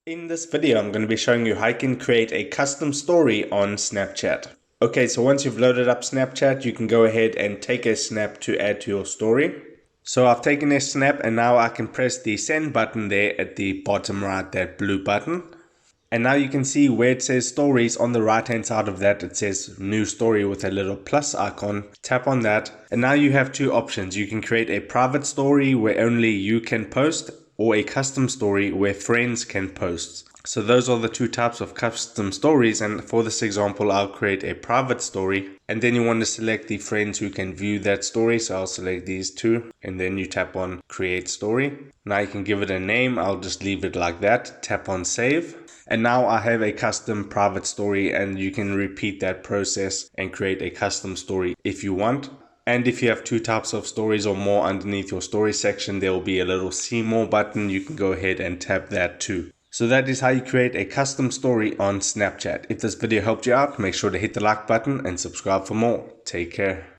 In this video, I'm going to be showing you how you can create a custom story on Snapchat. Okay, so once you've loaded up Snapchat, you can go ahead and take a snap to add to your story. So I've taken a snap and now I can press the send button there at the bottom right, that blue button. And now you can see where it says stories on the right hand side of that, it says new story with a little plus icon. Tap on that. And now you have two options. You can create a private story where only you can post, or a custom story where friends can post. So those are the two types of custom stories, and for this example I'll create a private story, and then you want to select the friends who can view that story. So I'll select these two and then you tap on create story. Now you can give it a name. I'll just leave it like that. Tap on save. And now I have a custom private story, and you can repeat that process and create a custom story if you want. And if you have two types of stories or more underneath your story section, there will be a little see more button. You can go ahead and tap that too. So that is how you create a custom story on Snapchat. If this video helped you out, make sure to hit the like button and subscribe for more. Take care.